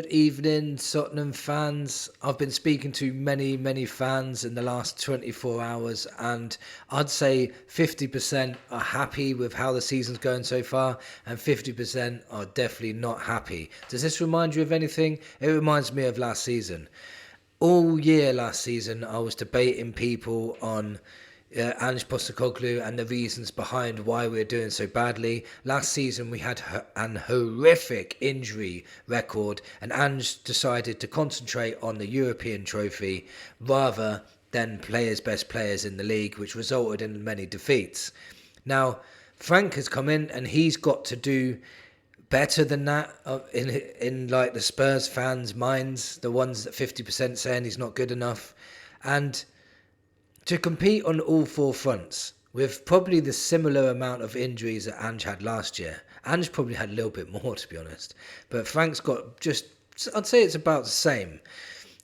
evening, Tottenham fans. I've been speaking to many fans in the last 24 hours, and I'd say 50% are happy with how the season's going so far, and 50% are definitely not happy. Does this remind you of anything? It reminds me of last season. All year last season, I was debating people on Ange Postecoglou and the reasons behind why we're doing so badly. Last season we had an horrific injury record, and Ange decided to concentrate on the European trophy rather than play his best players in the league, which resulted in many defeats. Now, Frank has come in and he's got to do better than that in like the Spurs fans' minds, the ones that 50% saying he's not good enough. And to compete on all four fronts with probably the similar amount of injuries that Ange had last year. Ange probably had a little bit more, to be honest. But Frank's got just, I'd say it's about the same.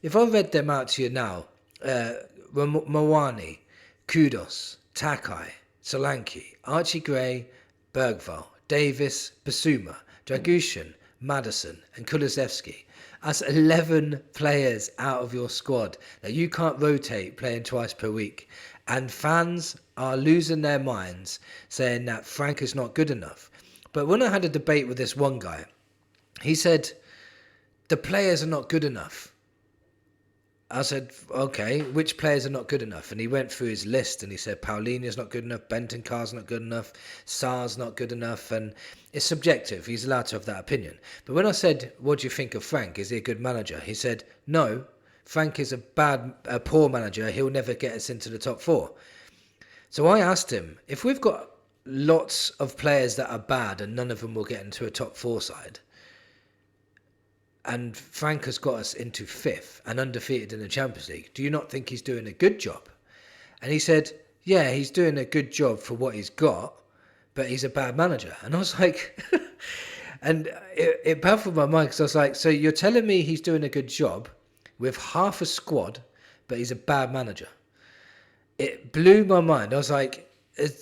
If I read them out to you now, Mawani, Kudos, Takai, Solanke, Archie Gray, Bergvall, Davis, Basuma, Dragushin, Madison and Kulusevski. That's 11 players out of your squad that you can't rotate playing twice per week. And fans are losing their minds saying that Frank is not good enough. But when I had a debate with this one guy, he said, the players are not good enough. I said, okay, which players are not good enough? And he went through his list and he said, Paulinho's not good enough, Bentoncar's not good enough, Sarr's not good enough. And it's subjective. He's allowed to have that opinion. But when I said, what do you think of Frank? Is he a good manager? He said, no, Frank is a poor manager. He'll never get us into the top four. So I asked him, if we've got lots of players that are bad and none of them will get into a top four side, and Frank has got us into fifth and undefeated in the Champions League, do you not think he's doing a good job? And he said, yeah, he's doing a good job for what he's got, but he's a bad manager. And I was like, and it baffled my mind because I was like, so you're telling me he's doing a good job with half a squad, but he's a bad manager? It blew my mind. I was like,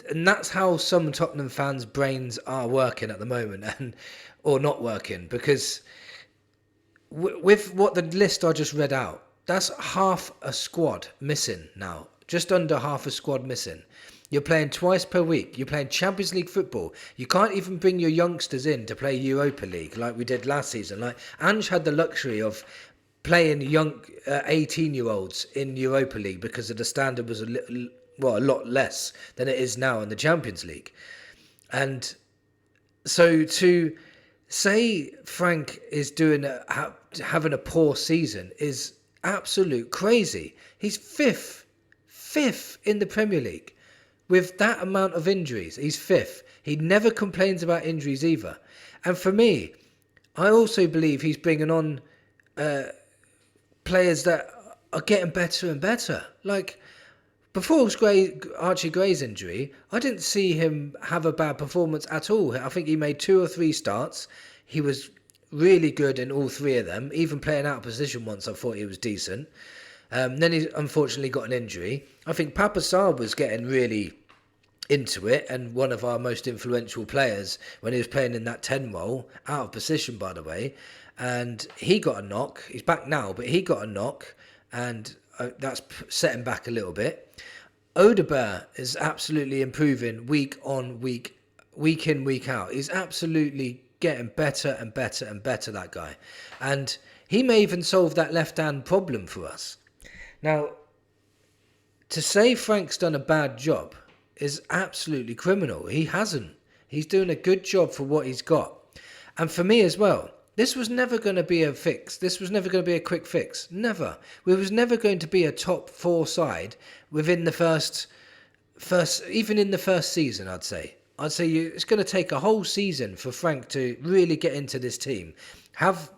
and that's how some Tottenham fans' brains are working at the moment, or not working, because with what the list I just read out, that's half a squad missing now. Just under half a squad missing. You're playing twice per week. You're playing Champions League football. You can't even bring your youngsters in to play Europa League like we did last season. Like Ange had the luxury of playing young 18-year-olds in Europa League because of the standard was a lot less than it is now in the Champions League. And so to say Frank is having a poor season is absolute crazy. He's fifth in the Premier League with that amount of injuries. He's fifth. He never complains about injuries either. And for me, I also believe he's bringing on players that are getting better and better. Like before Archie Gray's injury, I didn't see him have a bad performance at all. I think he made 2 or 3 starts. He was really good in all 3 of them. Even playing out of position once, I thought he was decent. Then he unfortunately got an injury. I think Papa Sarr was getting really into it and one of our most influential players when he was playing in that 10 role, out of position by the way. And he got a knock. He's back now, but he got a knock and that's set him back a little bit. Odegaard is absolutely improving week on week, week in, week out. He's absolutely getting better and better and better, that guy. And he may even solve that left-hand problem for us. Now, to say Frank's done a bad job is absolutely criminal. He hasn't. He's doing a good job for what he's got. And for me as well, this was never going to be a fix. This was never going to be a quick fix. Never. We was never going to be a top 4 side within the first, even in the first season, I'd say. It's going to take a whole season for Frank to really get into this team. Have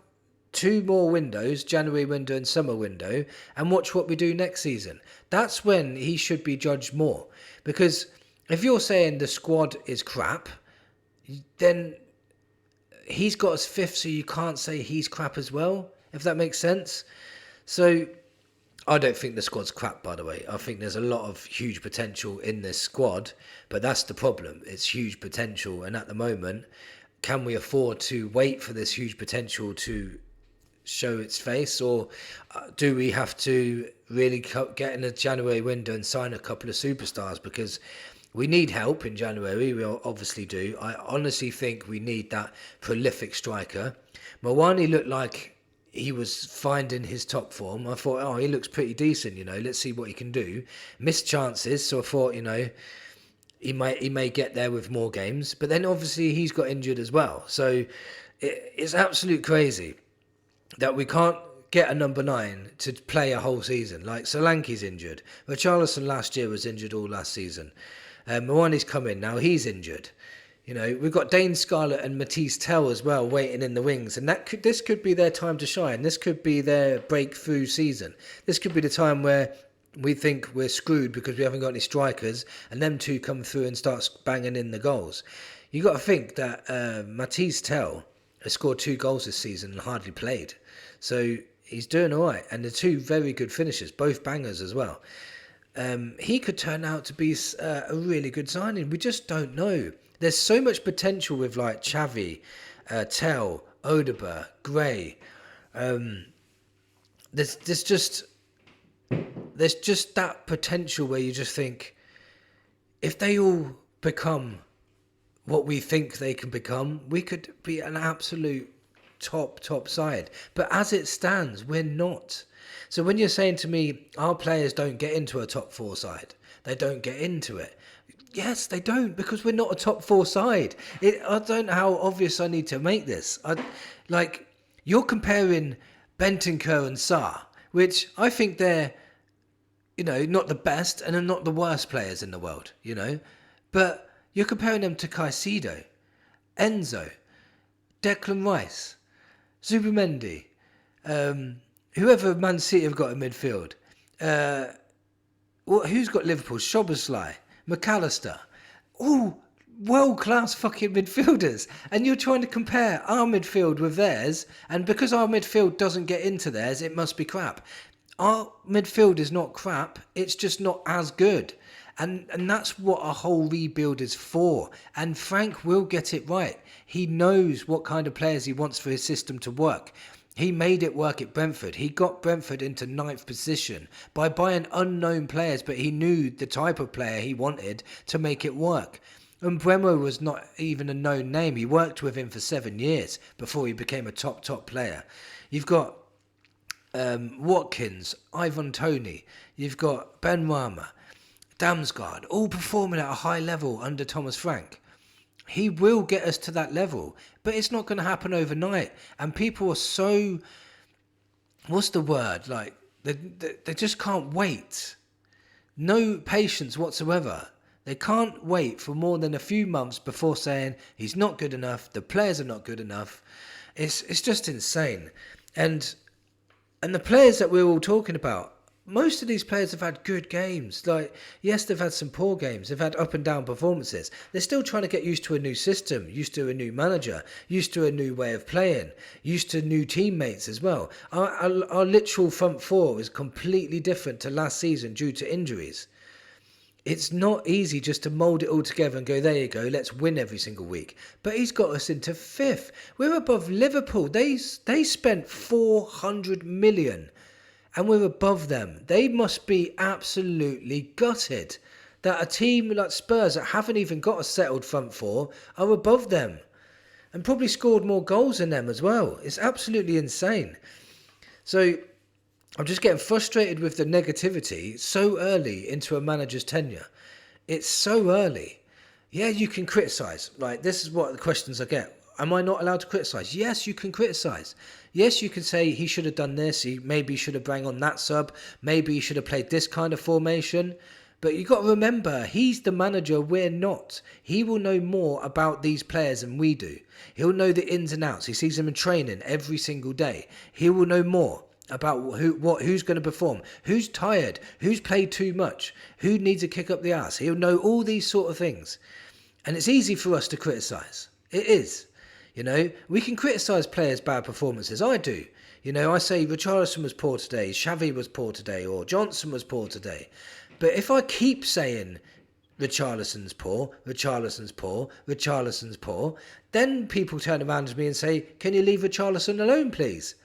2 more windows, January window and summer window, and watch what we do next season. That's when he should be judged more. Because if you're saying the squad is crap, then he's got us 5th, so you can't say he's crap as well, if that makes sense. So I don't think the squad's crap, by the way. I think there's a lot of huge potential in this squad, but that's the problem. It's huge potential, and at the moment, can we afford to wait for this huge potential to show its face, or do we have to really get in the January window and sign a couple of superstars? Because we need help in January, we obviously do. I honestly think we need that prolific striker. Mawani looked like he was finding his top form. I thought, oh, he looks pretty decent, let's see what he can do. Missed chances, so I thought, he may get there with more games. But then obviously he's got injured as well. So it's absolute crazy that we can't get a number 9 to play a whole season. Like Solanke's injured. Richarlison last year was injured all last season. Mwani's come in now, he's injured. We've got Dane Scarlett and Matisse Tell as well waiting in the wings, and this could be their time to shine. This could be their breakthrough season. This could be the time where we think we're screwed because we haven't got any strikers, and them two come through and start banging in the goals. You got to think that Matisse Tell has scored 2 goals this season and hardly played, so he's doing all right. And the 2 very good finishers, both bangers as well. He could turn out to be a really good signing. We just don't know. There's so much potential with like Xavi, Tell, Odegaard, Gray. There's just that potential where you just think, if they all become what we think they can become, we could be an absolute top side. But as it stands, we're not. So when you're saying to me, our players don't get into a top 4 side, they don't get into it. Yes, they don't, because we're not a top 4 side. I don't know how obvious I need to make this. You're comparing Bentancur and Sarr, which I think they're, not the best and are not the worst players in the world, But you're comparing them to Caicedo, Enzo, Declan Rice, Zubimendi, whoever Man City have got in midfield. Who's got Liverpool? Szoboszlai, McAllister. All world-class fucking midfielders. And you're trying to compare our midfield with theirs, and because our midfield doesn't get into theirs, it must be crap. Our midfield is not crap, it's just not as good. And that's what a whole rebuild is for. And Frank will get it right. He knows what kind of players he wants for his system to work. He made it work at Brentford. He got Brentford into 9th position by buying unknown players, but he knew the type of player he wanted to make it work. And Bremo was not even a known name. He worked with him for 7 years before he became a top player. You've got Watkins, Ivan Toney. You've got Ben Rama, Damsgaard, all performing at a high level under Thomas Frank. He will get us to that level, but it's not going to happen overnight. And people are so, what's the word? Like, they just can't wait. No patience whatsoever. They can't wait for more than a few months before saying he's not good enough, the players are not good enough. It's just insane. And the players that we're all talking about, most of these players have had good games. Like, yes, they've had some poor games. They've had up and down performances. They're still trying to get used to a new system, used to a new manager, used to a new way of playing, used to new teammates as well. Our literal front 4 is completely different to last season due to injuries. It's not easy just to mould it all together and go, there you go, let's win every single week. But he's got us into 5th. We're above Liverpool. They spent 400 million. And we're above them. They must be absolutely gutted that a team like Spurs that haven't even got a settled front 4 are above them. And probably scored more goals than them as well. It's absolutely insane. So I'm just getting frustrated with the negativity so early into a manager's tenure. It's so early. Yeah, you can criticise. Right, this is what the questions I get. Am I not allowed to criticise? Yes, you can criticise. Yes, you can say he should have done this. Maybe he should have brought on that sub. Maybe he should have played this kind of formation. But you got to remember, he's the manager, we're not. He will know more about these players than we do. He'll know the ins and outs. He sees them in training every single day. He will know more about who's going to perform, who's tired, who's played too much, who needs a kick up the arse. He'll know all these sort of things. And it's easy for us to criticise. It is. We can criticise players' bad performances. I do. I say Richarlison was poor today, Xavi was poor today, or Johnson was poor today. But if I keep saying Richarlison's poor, then people turn around to me and say, can you leave Richarlison alone, please?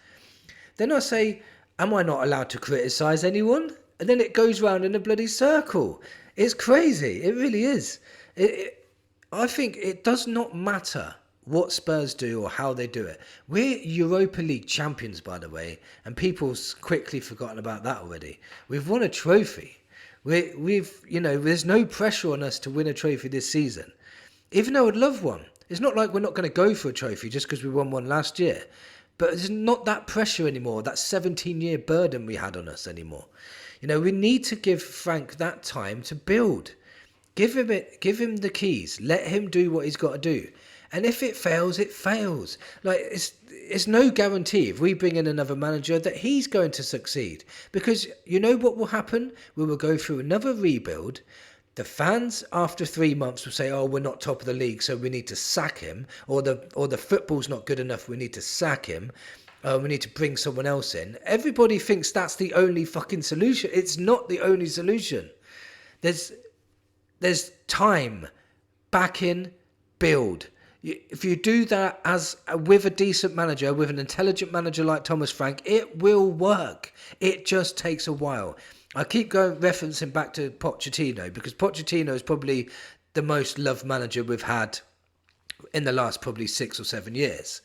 Then I say, am I not allowed to criticise anyone? And then it goes round in a bloody circle. It's crazy. It really is. I think it does not matter what Spurs do or how they do it. We're Europa League champions, by the way, and people's quickly forgotten about that already. We've won a trophy. There's no pressure on us to win a trophy this season, even though I'd love one. It's not like we're not going to go for a trophy just because we won one last year. But it's not that pressure anymore, that 17-year burden we had on us anymore. We need to give Frank that time to build. Give him the keys. Let him do what he's got to do. And if it fails, it fails. Like, it's no guarantee if we bring in another manager that he's going to succeed. Because you know what will happen? We will go through another rebuild. The fans, after 3 months, will say, oh, we're not top of the league, so we need to sack him. Or the football's not good enough, we need to sack him. We need to bring someone else in. Everybody thinks that's the only fucking solution. It's not the only solution. There's time. Back in, build. If you do that with a decent manager, with an intelligent manager like Thomas Frank, it will work. It just takes a while. I keep referencing back to Pochettino because Pochettino is probably the most loved manager we've had in the last probably 6 or 7 years.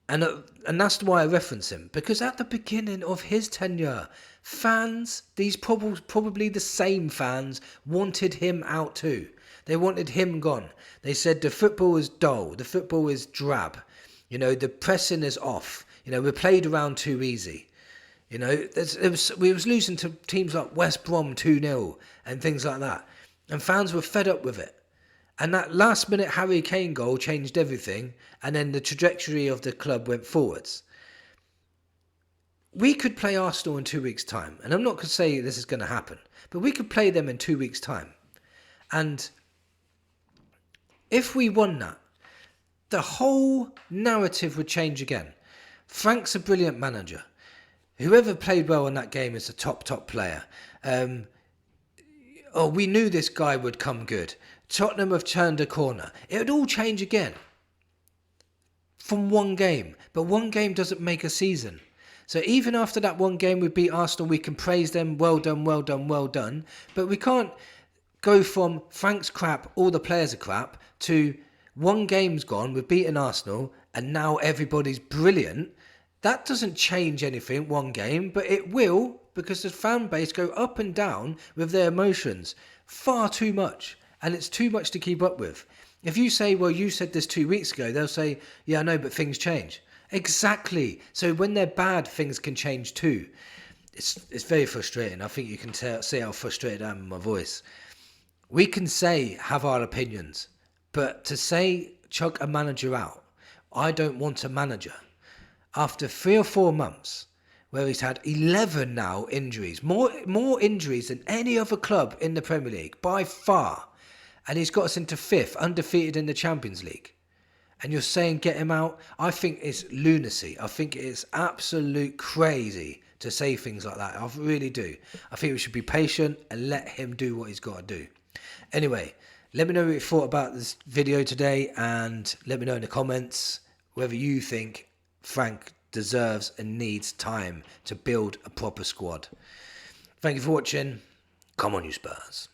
And that's why I reference him, because at the beginning of his tenure, fans, these probably the same fans, wanted him out too. They wanted him gone. They said the football is dull, the football is drab, the pressing is off, we played around too easy. We was losing to teams like West Brom 2-0 and things like that. And fans were fed up with it. And that last minute Harry Kane goal changed everything. And then the trajectory of the club went forwards. We could play Arsenal in 2 weeks' time. And I'm not going to say this is going to happen. But we could play them in 2 weeks' time. And if we won that, the whole narrative would change again. Frank's a brilliant manager. Whoever played well in that game is a top player. We knew this guy would come good. Tottenham have turned a corner. It would all change again. From one game. But one game doesn't make a season. So even after that one game we beat Arsenal, we can praise them. Well done, well done, well done. But we can't go from Frank's crap, all the players are crap, to one game's gone, we've beaten Arsenal, and now everybody's brilliant. That doesn't change anything, one game, but it will, because the fan base go up and down with their emotions far too much, and it's too much to keep up with. If you say, well, you said this 2 weeks ago, they'll say, yeah, I know, but things change. Exactly. So when they're bad, things can change too. It's very frustrating. I think you can see how frustrated I am in my voice. We can have our opinions, but to say chuck a manager out, I don't want a manager. After 3 or 4 months, where he's had 11 now injuries, more injuries than any other club in the Premier League, by far, and he's got us into 5th, undefeated in the Champions League, and you're saying get him out? I think it's lunacy. I think it's absolute crazy to say things like that. I really do. I think we should be patient and let him do what he's got to do. Anyway, let me know what you thought about this video today, and let me know in the comments whether you think Frank deserves and needs time to build a proper squad. Thank you for watching. Come on, you Spurs.